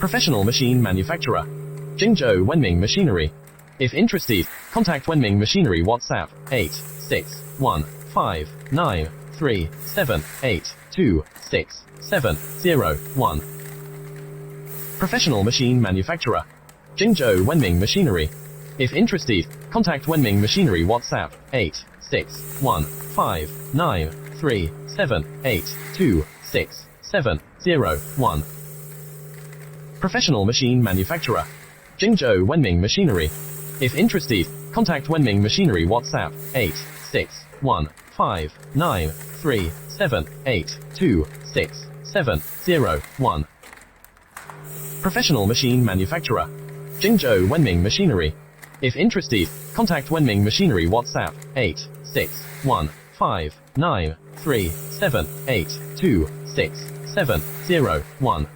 Professional machine manufacturer. Jingzhou Wenming Machinery. If interested, contact Wenming Machinery WhatsApp 8615378267001. Professional machine manufacturer. Jingzhou Wenming Machinery. If interested, contact Wenming Machinery WhatsApp 8615378267001. Professional machine manufacturer. Jingzhou Wenming Machinery. If interested, contact Wenming Machinery WhatsApp 8615378267001. Professional machine manufacturer. Jingzhou Wenming Machinery. If interested, contact Wenming Machinery WhatsApp 8615378267001.